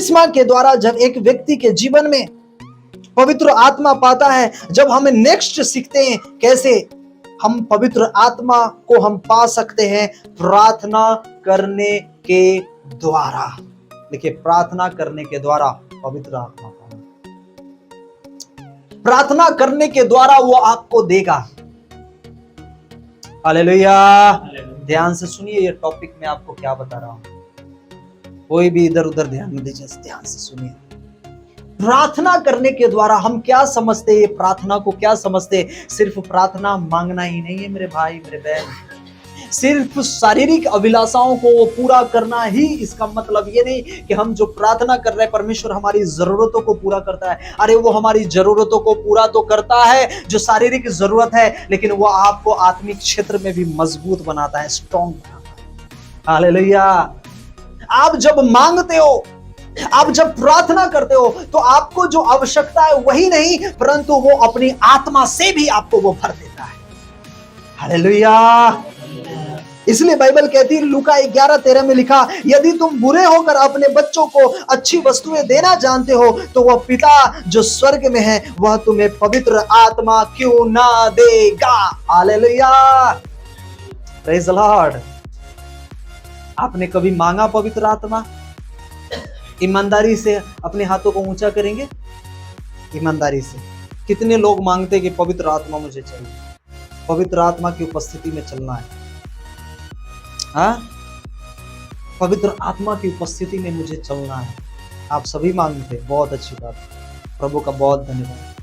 बपतिस्मा के द्वारा जब एक व्यक्ति के जीवन में पवित्र आत्मा पाता है, जब हमें नेक्स्ट सीखते हैं कैसे हम पवित्र आत्मा को हम पा सकते हैं, प्रार्थना करने के द्वारा। देखिए, प्रार्थना करने के द्वारा पवित्र आत्मा पाना, प्रार्थना करने के द्वारा वो आपको देगा। हालेलुया। ध्यान से सुनिए, ये टॉपिक मैं आपको क्या बता रहा हूं, कोई भी इधर उधर ध्यान न दीजिए, ध्यान से सुनिए। प्रार्थना करने के द्वारा हम क्या समझते हैं, प्रार्थना को क्या समझते हैं? सिर्फ प्रार्थना मांगना ही नहीं है मेरे भाई मेरे बहन, सिर्फ शारीरिक अभिलाषाओं को पूरा करना ही इसका मतलब ये नहीं कि हम जो प्रार्थना कर रहे हैं परमेश्वर हमारी जरूरतों को पूरा करता है। अरे वो हमारी जरूरतों को पूरा तो करता है जो शारीरिक जरूरत है, लेकिन वो आपको आत्मिक क्षेत्र में भी मजबूत बनाता है, स्ट्रॉन्ग बनाता है। हालेलुया। आप जब मांगते हो, आप जब प्रार्थना करते हो, तो आपको जो आवश्यकता है वही नहीं, परंतु वो अपनी आत्मा से भी आपको वो भर देता है। हालेलुया। इसलिए बाइबल कहती है, लूका 11:13 में लिखा, यदि तुम बुरे होकर अपने बच्चों को अच्छी वस्तुएं देना जानते हो, तो वह पिता जो स्वर्ग में है वह तुम्हें पवित्र आत्मा क्यों ना देगा। हालेलुया। Praise the Lord. आपने कभी मांगा पवित्र आत्मा? ईमानदारी से अपने हाथों को ऊंचा करेंगे, ईमानदारी से। कितने लोग मांगते कि पवित्र आत्मा मुझे चाहिए, पवित्र आत्मा की उपस्थिति में चलना है। हाँ, पवित्र आत्मा की उपस्थिति में मुझे चलना है। आप सभी मांगते, बहुत अच्छी बात, प्रभु का बहुत धन्यवाद।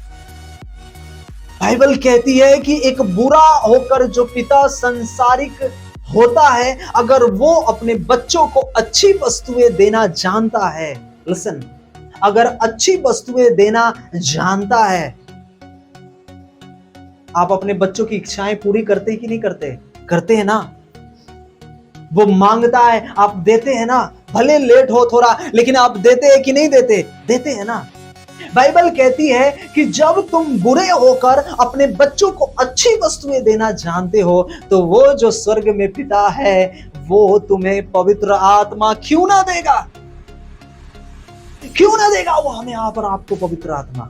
बाइबल कहती है कि एक बुरा होकर जो पिता संसारिक होता है, अगर वो अपने बच्चों को अच्छी वस्तुएं देना जानता है, लिसन, अगर अच्छी वस्तुएं देना जानता है, आप अपने बच्चों की इच्छाएं पूरी करते कि नहीं करते? करते हैं ना। वो मांगता है, आप देते हैं ना, भले लेट हो थोड़ा, लेकिन आप देते हैं कि नहीं देते? देते हैं ना। बाइबल कहती है कि जब तुम बुरे होकर अपने बच्चों को अच्छी वस्तुएं देना जानते हो, तो वो जो स्वर्ग में पिता है वो तुम्हें पवित्र आत्मा क्यों ना देगा? क्यों ना देगा वो हमें यहाँ पर आपको पवित्र आत्मा।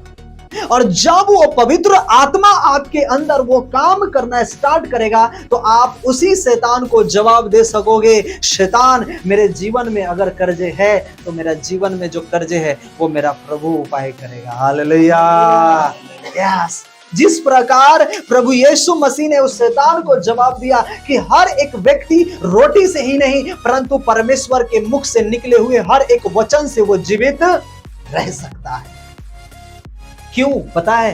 और जब वो पवित्र आत्मा आपके अंदर वो काम करना स्टार्ट करेगा, तो आप उसी शैतान को जवाब दे सकोगे, शैतान मेरे जीवन में अगर कर्जे है तो मेरा जीवन में जो कर्जे है वो मेरा प्रभु उपाय करेगा। हालेलुया। यस। जिस प्रकार प्रभु यीशु मसीह ने उस शैतान को जवाब दिया कि हर एक व्यक्ति रोटी से ही नहीं परंतु परमेश्वर के मुख से निकले हुए हर एक वचन से वो जीवित रह सकता है। क्यों पता है?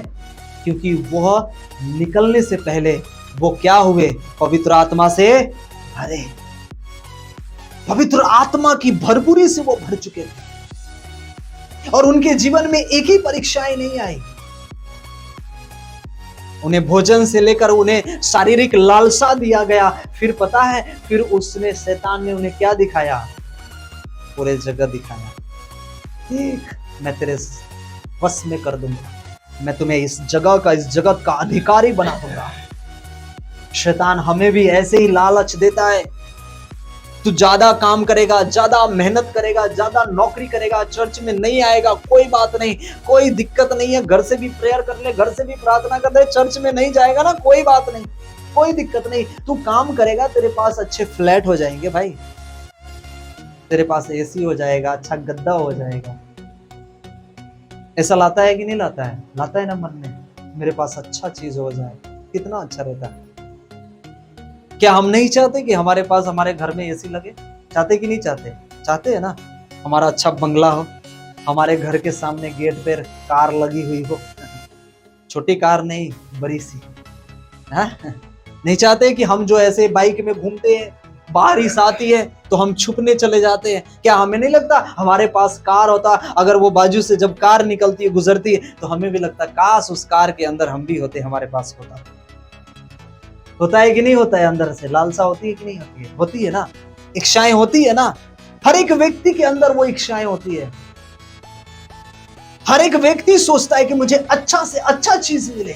क्योंकि वह निकलने से पहले वो क्या हुए? पवित्र आत्मा से भरे, पवित्र आत्मा की भरपूरी से वो भर चुके थे और उनके जीवन में एक ही परीक्षाएं नहीं आई। उन्हें भोजन से लेकर उन्हें शारीरिक लालसा दिया गया, फिर पता है फिर उसने शैतान ने उन्हें क्या दिखाया? पूरे जगह दिखाया, देख मैं तेरे वश में कर दूंगा, मैं तुम्हें इस जगह का, इस जगत का अधिकारी बना दूंगा। शैतान हमें भी ऐसे ही लालच देता है, तू ज्यादा काम करेगा, ज्यादा मेहनत करेगा, ज्यादा नौकरी करेगा, चर्च में नहीं आएगा, कोई बात नहीं, कोई दिक्कत नहीं है, घर से भी प्रेयर कर ले, घर से भी प्रार्थना कर ले, चर्च में नहीं जाएगा ना, कोई बात नहीं, कोई दिक्कत नहीं, तू काम करेगा, तेरे पास अच्छे फ्लैट हो जाएंगे भाई, तेरे पास एसी हो जाएगा, अच्छा गद्दा हो जाएगा। ऐसा लाता है कि नहीं लाता है? लाता है ना मन में, मेरे पास अच्छा चीज हो जाए, कितना अच्छा रहता है। क्या हम नहीं चाहते कि हमारे पास, हमारे घर में एसी लगे? चाहते कि नहीं चाहते? चाहते हैं ना। हमारा अच्छा बंगला हो, हमारे घर के सामने गेट पर कार लगी हुई हो, छोटी कार नहीं, बड़ी सी। नहीं चाहते कि हम जो ऐसे बाइक में घूमते हैं, बारिश आती है तो हम छुपने चले जाते हैं? क्या हमें नहीं लगता हमारे पास कार होता, अगर वो बाजू से जब कार निकलती है, गुजरती है, तो हमें भी लगता काश उस कार के अंदर हम भी होते, हमारे पास होता। होता है कि नहीं होता है? अंदर से लालसा होती है कि नहीं होती है? होती है ना, इच्छाएं होती है ना। हर एक व्यक्ति के अंदर वो इच्छाएं होती है। हर एक व्यक्ति सोचता है कि मुझे अच्छा से अच्छा चीज मिले,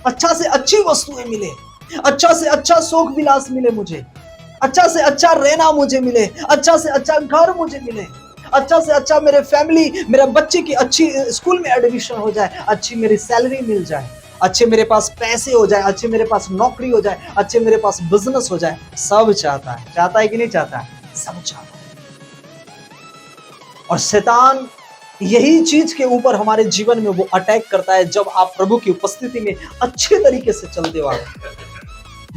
अच्छा से अच्छी वस्तुएं मिले, अच्छा से अच्छा शौक विलास मिले, मुझे अच्छा से अच्छा रहना मुझे मिले, अच्छा से अच्छा घर मुझे मिले, अच्छा से अच्छा मेरे फैमिली, मेरे बच्चे की अच्छी स्कूल में एडमिशन हो जाए, अच्छी मेरी सैलरी मिल जाए, अच्छे मेरे पास पैसे हो जाए, अच्छे मेरे पास नौकरी हो जाए, अच्छे मेरे पास बिजनेस हो जाए। सब चाहता है कि नहीं चाहता है? सब चाहता है। और शैतान यही चीज के ऊपर हमारे जीवन में वो अटैक करता है जब आप प्रभु की उपस्थिति में अच्छे तरीके से चलते हो।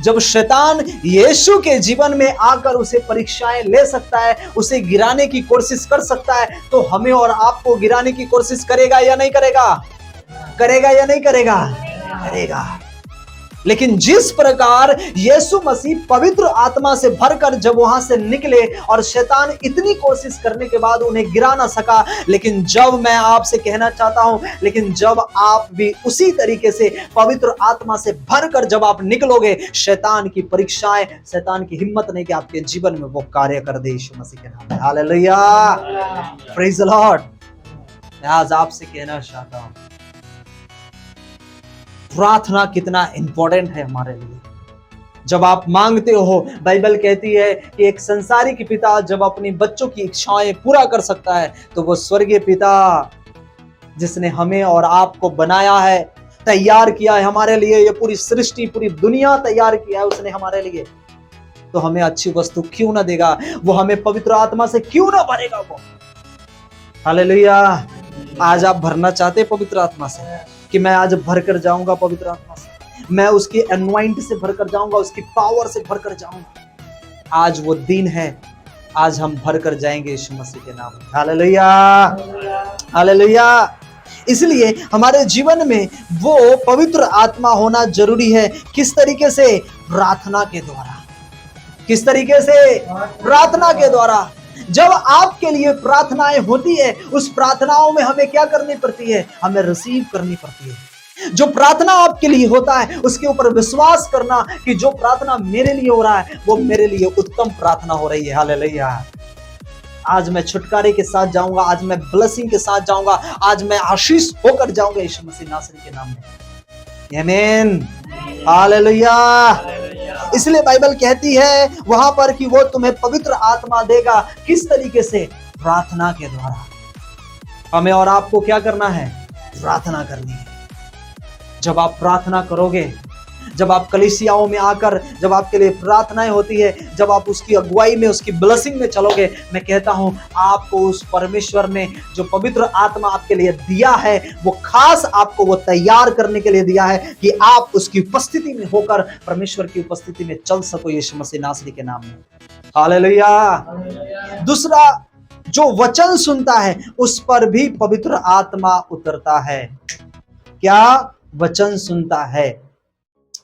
जब शैतान यीशु के जीवन में आकर उसे परीक्षाएं ले सकता है, उसे गिराने की कोशिश कर सकता है, तो हमें और आपको गिराने की कोशिश करेगा या नहीं करेगा? करेगा या नहीं करेगा? करेगा। लेकिन जिस प्रकार यीशु मसीह पवित्र आत्मा से भरकर जब वहां से निकले और शैतान इतनी कोशिश करने के बाद उन्हें गिरा ना सका, लेकिन जब मैं आपसे कहना चाहता हूं, लेकिन जब आप भी उसी तरीके से पवित्र आत्मा से भरकर जब आप निकलोगे, शैतान की परीक्षाएं, शैतान की हिम्मत नहीं कि आपके जीवन में वो कार्य कर दे। यीशु मसीह के नाम में हालेलुया, प्रेज द लॉर्ड। मैं आज आपसे कहना चाहता हूं, प्रार्थना कितना इंपॉर्टेंट है हमारे लिए। जब आप मांगते हो, बाइबल कहती है कि एक संसारिक पिता जब अपने बच्चों की इच्छाएं पूरा कर सकता है, तो वो स्वर्गीय पिता जिसने हमें और आपको बनाया है, तैयार किया है हमारे लिए, ये पूरी सृष्टि, पूरी दुनिया तैयार किया है उसने हमारे लिए, तो हमें अच्छी वस्तु क्यों ना देगा? वो हमें पवित्र आत्मा से क्यों ना भरेगा? वो हालेलुया। आज आप भरना चाहते हैं पवित्र आत्मा से कि मैं आज भरकर जाऊंगा पवित्र आत्मा से, मैं उसकी अनॉइंट से भरकर जाऊंगा, उसकी पावर से भरकर जाऊंगा। आज वो दिन है, आज हम भरकर जाएंगे यीशु मसीह के नाम में। Hallelujah, hallelujah. इसलिए हमारे जीवन में वो पवित्र आत्मा होना जरूरी है। किस तरीके से? प्रार्थना के द्वारा। किस तरीके से? प्रार्थना के द्वारा। जब आपके लिए प्रार्थनाएं होती है, उस प्रार्थनाओं में हमें क्या करनी पड़ती है? हमें रिसीव करनी पड़ती है। जो प्रार्थना आपके लिए होता है, उसके ऊपर विश्वास करना कि जो प्रार्थना मेरे लिए हो रहा है, वो मेरे लिए उत्तम प्रार्थना हो रही है। हालेलुया। आज मैं छुटकारे के साथ जाऊंगा, आज मैं ब्लेसिंग के साथ जाऊंगा, आज मैं आशीष होकर जाऊंगा यीशु मसीह नासरी के नाम में। आमीन, हालेलुया। इसलिए बाइबल कहती है वहां पर कि वो तुम्हें पवित्र आत्मा देगा। किस तरीके से? प्रार्थना के द्वारा। हमें और आपको क्या करना है? प्रार्थना करनी है। जब आप प्रार्थना करोगे, जब आप कलीसियाओं में आकर जब आपके लिए प्रार्थनाएं होती है, जब आप उसकी अगुवाई में, उसकी ब्लेसिंग में चलोगे, मैं कहता हूं आपको उस परमेश्वर ने जो पवित्र आत्मा आपके लिए दिया है, वो खास आपको वो तैयार करने के लिए दिया है कि आप उसकी उपस्थिति में होकर परमेश्वर की उपस्थिति में चल सको यीशु मसीह नासरी के नाम में। हालेलुया। दूसरा, जो वचन सुनता है उस पर भी पवित्र आत्मा उतरता है। क्या? वचन सुनता है।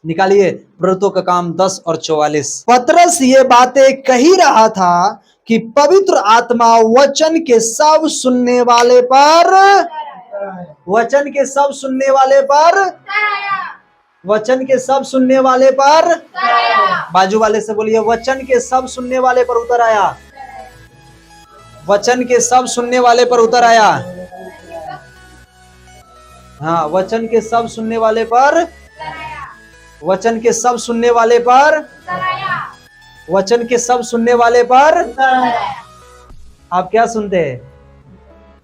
निकालिए प्रेरितों का काम 10 और 44। पतरस ये बातें कही रहा था कि पवित्र आत्मा वचन के सब सुनने वाले पर, वचन के सब सुनने वाले पर, वचन के सब सुनने वाले पर, बाजू वाले से बोलिए वचन के सब सुनने वाले पर उतर आया। वचन के सब सुनने वाले पर उतर आया। हाँ, वचन के सब सुनने वाले पर, वचन के सब सुनने वाले पर, वचन के सब सुनने वाले पर। आप क्या सुनते हैं?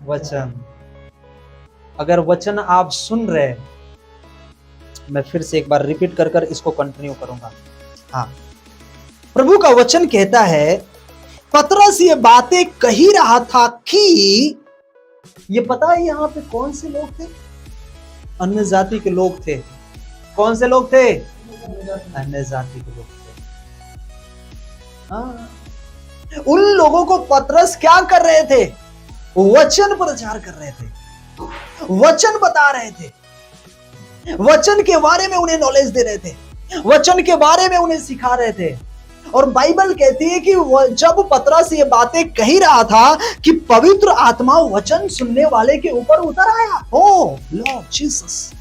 वचन। अगर वचन आप सुन रहे, मैं फिर से एक बार रिपीट कर कर इसको कंटिन्यू करूंगा। हाँ, प्रभु का वचन कहता है, पतरस ये बातें कही रहा था कि, ये पता है यहाँ पे कौन से लोग थे? अन्य जाति के लोग थे। कौन से लोग थे? अन्य जाति के लोग थे। हाँ, उन लोगों को पतरस क्या कर रहे थे? वचन प्रचार कर रहे थे, वचन बता रहे थे, वचन के बारे में उन्हें नॉलेज दे रहे थे, वचन के बारे में उन्हें सिखा रहे थे। और बाइबल कहती है कि जब पतरस ये बातें कही रहा था कि पवित्र आत्मा वचन सुनने वाले के ऊपर उतर आया। ओ लॉर्ड जीसस,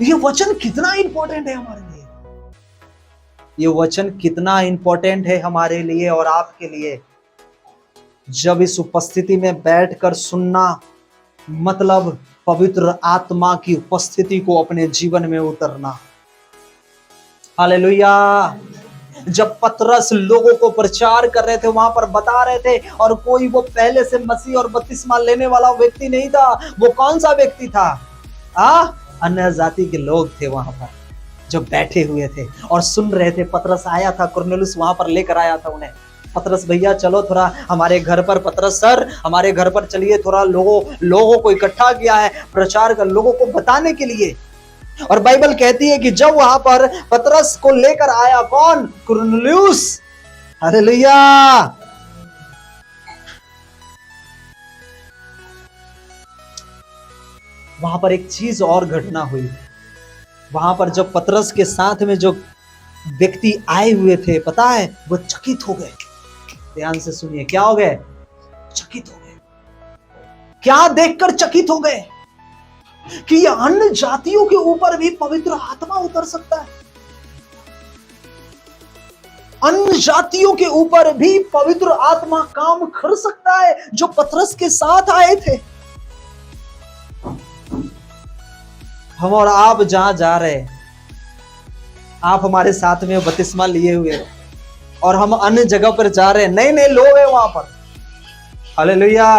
ये वचन कितना इंपॉर्टेंट है हमारे लिए। ये वचन कितना इंपॉर्टेंट है हमारे लिए और आपके लिए। जब इस उपस्थिति में बैठकर सुनना मतलब पवित्र आत्मा की उपस्थिति को अपने जीवन में उतरना। हालेलुया। जब पतरस लोगों को प्रचार कर रहे थे, वहां पर बता रहे थे, और कोई वो पहले से मसीह और बपतिस्मा लेने वाला व्यक्ति नहीं था। वो कौन सा व्यक्ति था? अन्य जाति के लोग थे वहां पर जो बैठे हुए थे और सुन रहे थे। पतरस आया था, कुरनेलियुस वहां पर लेकर आया था उन्हें। पतरस भैया चलो थोड़ा हमारे घर पर, पतरस सर हमारे घर पर चलिए, थोड़ा लोगों को इकट्ठा किया है प्रचार कर, लोगों को बताने के लिए। और बाइबल कहती है कि जब वहां पर पतरस को लेकर आया, कौन? कुरनेलियुस। हालेलुया। वहां पर एक चीज और घटना हुई। वहां पर जब पतरस के साथ में जो व्यक्ति आए हुए थे, पता है, वो चकित हो गए। ध्यान से सुनिए, क्या हो गए? चकित हो गए। क्या देखकर चकित हो गए? कि ये अन्य जातियों के ऊपर भी पवित्र आत्मा उतर सकता है। अन्य जातियों के ऊपर भी पवित्र आत्मा काम कर सकता है, जो पतरस के साथ आए थे। हम और आप जहां जा रहे, आप हमारे साथ में बपतिस्मा लिए हुए, और हम अन्य जगह पर जा रहे हैं, नए नए लोग हैं वहां पर। हालेलुया।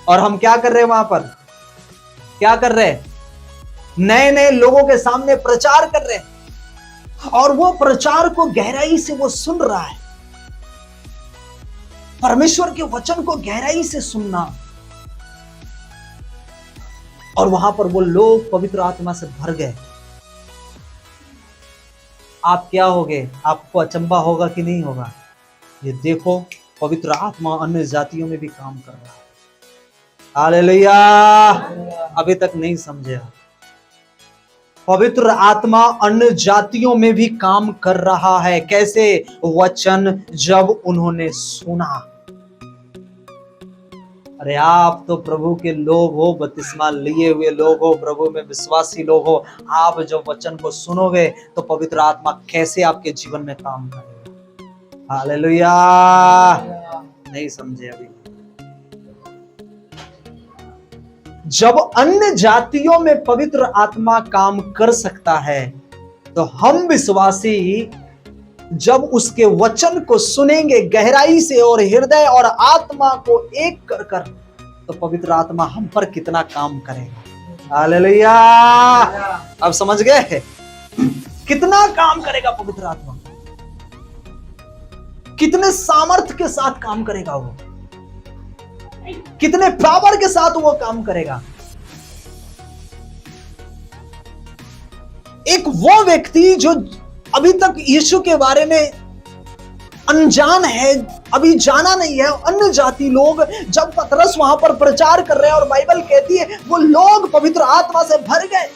और हम क्या कर रहे हैं वहां पर? क्या कर रहे हैं? नए नए लोगों के सामने प्रचार कर रहे हैं, और वो प्रचार को गहराई से वो सुन रहा है। परमेश्वर के वचन को गहराई से सुनना, और वहां पर वो लोग पवित्र आत्मा से भर गए। आप क्या होगे? आपको अचंभा होगा कि नहीं होगा? ये देखो, पवित्र आत्मा अन्य जातियों में भी काम कर रहा है। हालेलुया। अभी तक नहीं समझे आप? पवित्र आत्मा अन्य जातियों में भी काम कर रहा है। कैसे? वचन जब उन्होंने सुना। अरे आप तो प्रभु के लोग हो, बपतिस्मा लिए हुए लोग हो, प्रभु में विश्वासी लोग हो। आप जब वचन को सुनोगे तो पवित्र आत्मा कैसे आपके जीवन में काम करेगा। हालेलुया। नहीं समझे अभी? जब अन्य जातियों में पवित्र आत्मा काम कर सकता है, तो हम विश्वासी जब उसके वचन को सुनेंगे गहराई से और हृदय और आत्मा को एक कर कर, तो पवित्र आत्मा हम पर कितना काम करेगा। हालेलुया। अब समझ गए? कितना काम करेगा पवित्र आत्मा, कितने सामर्थ्य के साथ काम करेगा वो, कितने पावर के साथ वो काम करेगा। एक वो व्यक्ति जो अभी तक यीशु के बारे में अनजान है, अभी जाना नहीं है, अन्य जाति लोग, जब पतरस वहां पर प्रचार कर रहे हैं और बाइबल कहती है वो लोग पवित्र आत्मा से भर गए,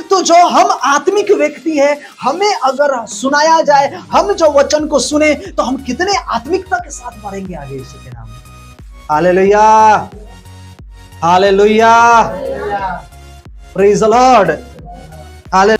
तो जो हम आत्मिक व्यक्ति हैं, हमें अगर सुनाया जाए, हम जो वचन को सुने, तो हम कितने आत्मिकता के साथ बढ़ेंगे आगे यीशु के नाम में। Hallelujah. Hallelujah. Praise the Lord. Hallelujah.